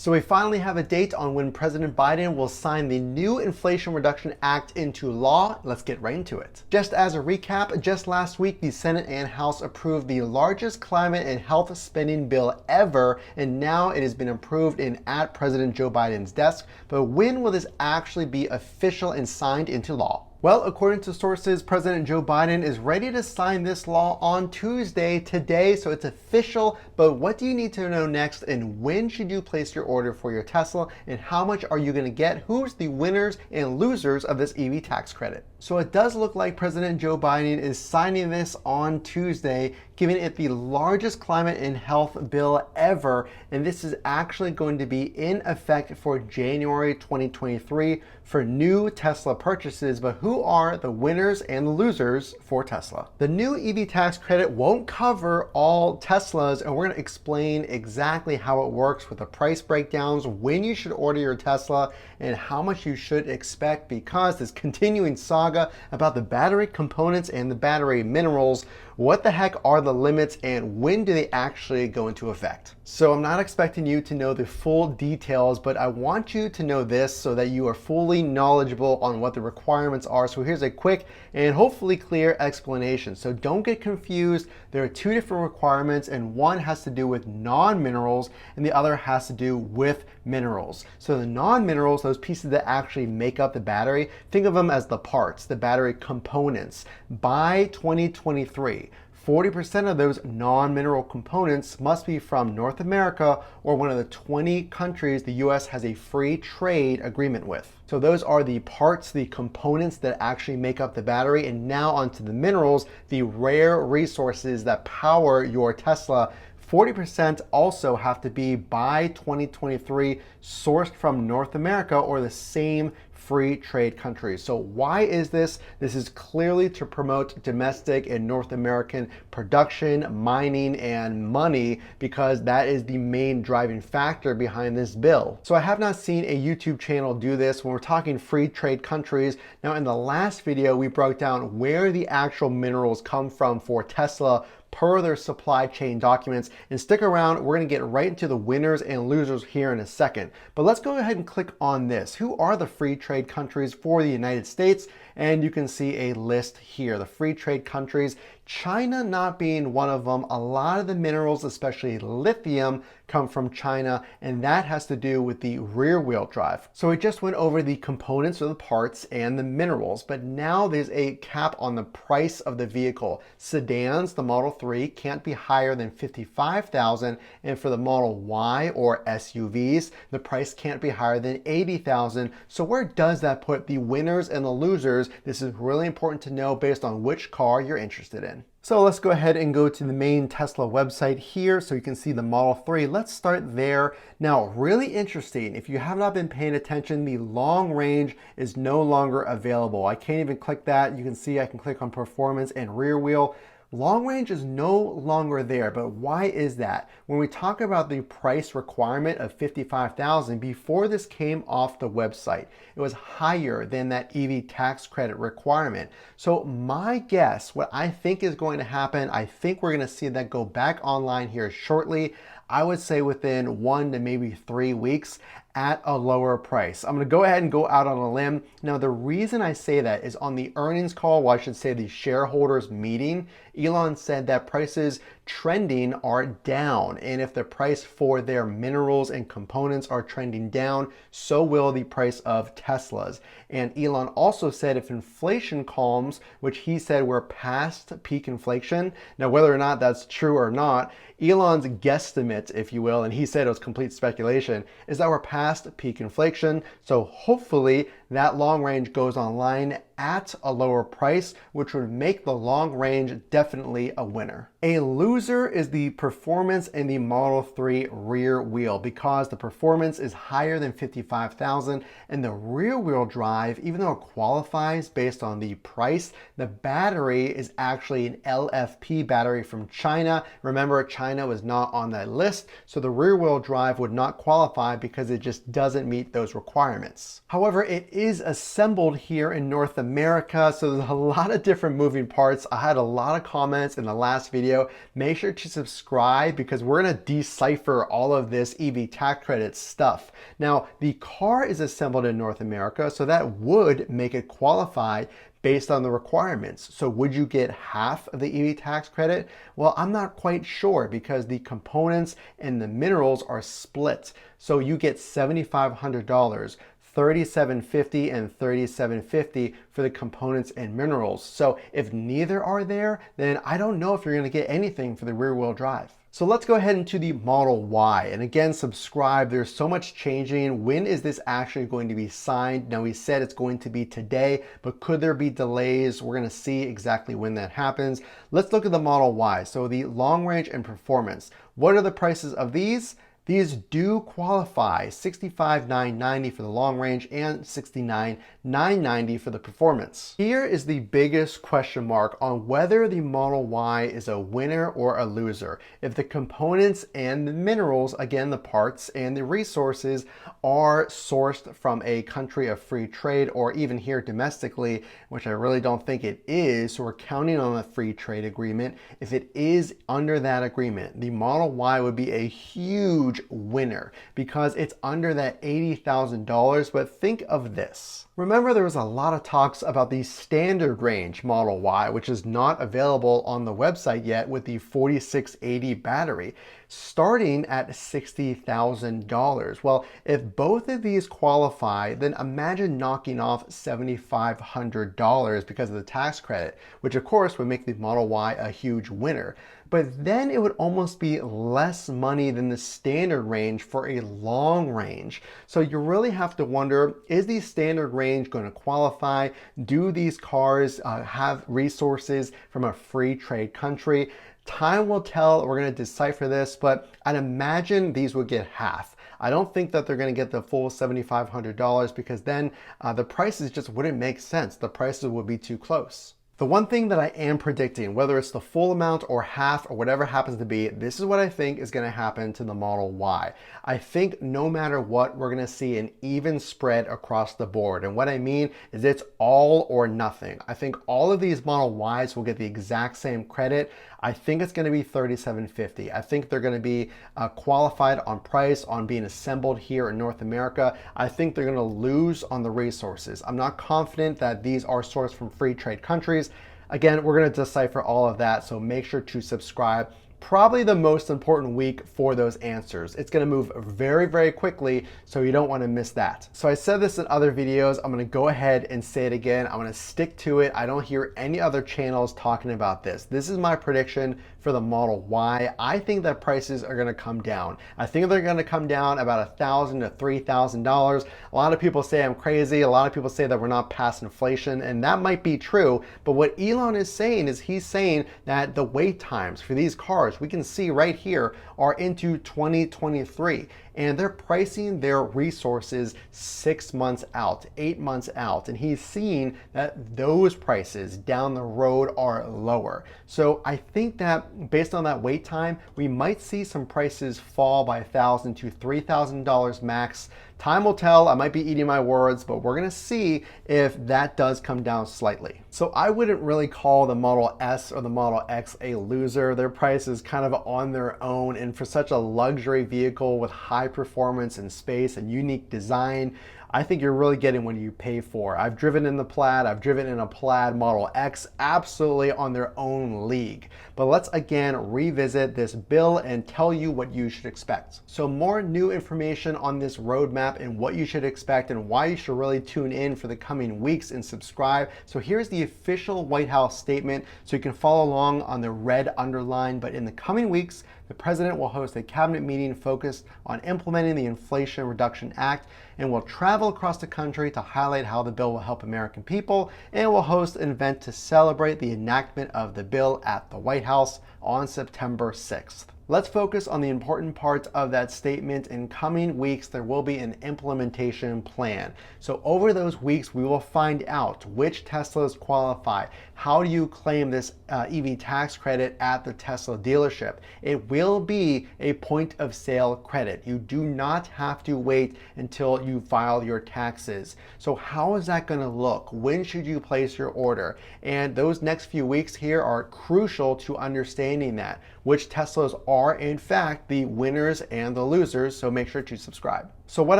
So we finally have a date on when President Biden will sign the new Inflation Reduction Act into law. Let's get right into it. Just as a recap, just last week, the Senate and House approved the largest climate and health spending bill ever, and now it has been approved and at President Joe Biden's desk. But when will this actually be official and signed into law? Well, according to sources, President Joe Biden is ready to sign this law on Tuesday, today, so it's official. But what do you need to know next, and when should you place your order for your Tesla, and how much are you going to get? Who's the winners and losers of this EV tax credit? So it does look like President Joe Biden is signing this on Tuesday, giving it the largest climate and health bill ever, and this is actually going to be in effect for January 2023 for new Tesla purchases. But who are the winners and the losers for Tesla? The new EV tax credit won't cover all Teslas, and we're going to explain exactly how it works with the price breakdowns, when you should order your Tesla, and how much you should expect, because this continuing saga about the battery components and the battery minerals, what the heck are the limits and when do they actually go into effect? So I'm not expecting you to know the full details, but I want you to know this so that you are fully knowledgeable on what the requirements are. So here's a quick and hopefully clear explanation. So don't get confused. There are two different requirements, and one has to do with non-minerals and the other has to do with minerals. So the non-minerals, those pieces that actually make up the battery, think of them as the parts, the battery components. By 2023, 40% of those non-mineral components must be from North America or one of the 20 countries the US has a free trade agreement with. So those are the parts, the components that actually make up the battery. And now onto the minerals, the rare resources that power your Tesla. 40% also have to be by 2023 sourced from North America or the same free trade countries. So why is this? This is clearly to promote domestic and North American production, mining, and money, because that is the main driving factor behind this bill. So I have not seen a YouTube channel do this when we're talking free trade countries. Now, in the last video, we broke down where the actual minerals come from for Tesla per their supply chain documents. And stick around, we're going to get right into the winners and losers here in a second. But let's go ahead and click on this. Who are the free trade countries for the United States? And you can see a list here, the free trade countries, China not being one of them. A lot of the minerals, especially lithium, come from China, and that has to do with the rear wheel drive. So we just went over the components or the parts and the minerals, but now there's a cap on the price of the vehicle. Sedans, the Model 3, can't be higher than $55,000, and for the Model Y or SUVs, the price can't be higher than $80,000. So where does that put the winners and the losers? This is really important to know based on which car you're interested in. So let's go ahead and go to the main Tesla website here so you can see the Model 3. Let's start there. Now, really interesting, if you have not been paying attention, the long range is no longer available. I can't even click that. You can see I can click on performance and rear wheel. Long range is no longer there, but why is that? When we talk about the price requirement of $55,000, before this came off the website, it was higher than that EV tax credit requirement. So my guess, what I think is going to happen, I think we're going to see that go back online here shortly. I would say within 1 to maybe 3 weeks at a lower price. I'm going to go ahead and go out on a limb. Now, the reason I say that is on the earnings call, well, I should say the shareholders meeting, Elon said that prices trending are down. And if the price for their minerals and components are trending down, so will the price of Teslas. And Elon also said if inflation calms, which he said we're past peak inflation. Now, whether or not that's true or not, Elon's guesstimate, if you will, and he said it was complete speculation, is that we're past peak inflation. So hopefully that long range goes online at a lower price, which would make the long range definitely a winner. A loser is the performance in the Model 3 rear wheel, because the performance is higher than $55,000, and the rear wheel drive, even though it qualifies based on the price, the battery is actually an LFP battery from China. Remember, China was not on that list, so the rear wheel drive would not qualify because it just doesn't meet those requirements. However, it is assembled here in North America America. So there's a lot of different moving parts. I had a lot of comments in the last video. Make sure to subscribe because we're gonna decipher all of this EV tax credit stuff. Now, the car is assembled in North America, so that would make it qualify based on the requirements. So would you get half of the EV tax credit? Well, I'm not quite sure because the components and the minerals are split. So you get $7,500, $3,750 and $3,750 for the components and minerals. So if neither are there, then I don't know if you're gonna get anything for the rear wheel drive. So let's go ahead into the Model Y. And again, subscribe. There's so much changing. When is this actually going to be signed? Now, we said it's going to be today, but could there be delays? We're going to see exactly when that happens. Let's look at the Model Y. So the long range and performance. What are the prices of these? These do qualify, $65,990 for the long range and $69,990 for the performance. Here is the biggest question mark on whether the Model Y is a winner or a loser. If the components and the minerals, again, the parts and the resources are sourced from a country of free trade or even here domestically, which I really don't think it is, so we're counting on a free trade agreement. If it is under that agreement, the Model Y would be a huge winner because it's under that $80,000. But think of this. Remember, there was a lot of talks about the standard range Model Y, which is not available on the website yet with the 4680 battery, starting at $60,000. Well, if both of these qualify, then imagine knocking off $7,500 because of the tax credit, which of course would make the Model Y a huge winner. But then it would almost be less money than the standard range for a long range. So you really have to wonder, is the standard range going to qualify? Do these cars have resources from a free trade country? Time will tell. We're going to decipher this, but I'd imagine these would get half. I don't think that they're going to get the full $7,500 because then the prices just wouldn't make sense. The prices would be too close. The one thing that I am predicting, whether it's the full amount or half or whatever happens to be, this is what I think is going to happen to the Model Y. I think no matter what, we're going to see an even spread across the board. And what I mean is it's all or nothing. I think all of these Model Ys will get the exact same credit. I think it's going to be $3,750. I think they're going to be qualified on price, on being assembled here in North America. I think they're going to lose on the resources. I'm not confident that these are sourced from free trade countries. Again, we're going to decipher all of that, so make sure to subscribe. Probably the most important week for those answers. It's going to move very, very quickly, so you don't want to miss that. So I said this in other videos. I'm going to go ahead and say it again. I'm going to stick to it. I don't hear any other channels talking about this. This is my prediction for the Model Y. I think that prices are going to come down. I think they're going to come down about $1,000 to $3,000. A lot of people say I'm crazy. A lot of people say that we're not past inflation, and that might be true. But what Elon is saying is he's saying that the wait times for these cars, we can see right here, are into 2023. And they're pricing their resources 6 months out, 8 months out. And he's seeing that those prices down the road are lower. So I think that based on that wait time, we might see some prices fall by $1,000 to $3,000 max. Time will tell. I might be eating my words, but we're going to see if that does come down slightly. So I wouldn't really call the Model S or the Model X a loser. Their price is kind of on their own, and for such a luxury vehicle with high performance and space and unique design, I think you're really getting what you pay for. I've driven in the Plaid, I've driven in a Plaid Model X, absolutely on their own league. But let's again revisit this bill and tell you what you should expect. So more new information on this roadmap and what you should expect and why you should really tune in for the coming weeks and subscribe. So here's the official White House statement so you can follow along on the red underline. But in the coming weeks, the president will host a cabinet meeting focused on implementing the Inflation Reduction Act and will travel across the country to highlight how the bill will help American people, and will host an event to celebrate the enactment of the bill at the White House on September 6th. Let's focus on the important parts of that statement. In coming weeks, there will be an implementation plan. So over those weeks, we will find out which Teslas qualify. How do you claim this EV tax credit at the Tesla dealership? It will be a point of sale credit. You do not have to wait until you file your taxes. So how is that going to look? When should you place your order? And those next few weeks here are crucial to understanding that, which Teslas are in fact the winners and the losers, so make sure to subscribe. So what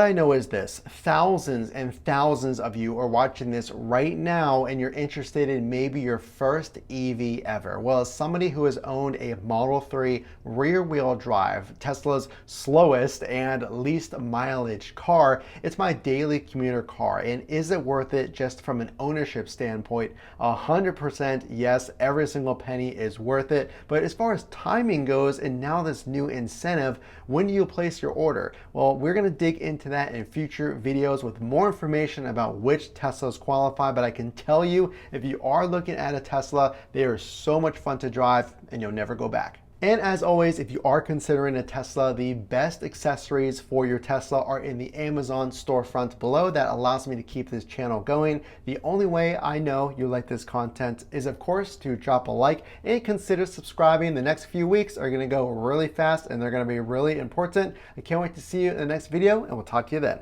I know is this: thousands and thousands of you are watching this right now and you're interested in maybe your first EV ever. Well, as somebody who has owned a Model 3 rear-wheel drive, Tesla's slowest and least mileage car, it's my daily commuter car. And is it worth it just from an ownership standpoint? 100% yes, every single penny is worth it. But as far as timing goes, and now this new incentive, when do you place your order? Well, we're going to dig into that in future videos with more information about which Teslas qualify. But I can tell you, if you are looking at a Tesla, they are so much fun to drive and you'll never go back. And as always, if you are considering a Tesla, the best accessories for your Tesla are in the Amazon storefront below. That allows me to keep this channel going. The only way I know you like this content is, of course, to drop a like and consider subscribing. The next few weeks are going to go really fast and they're going to be really important. I can't wait to see you in the next video, and we'll talk to you then.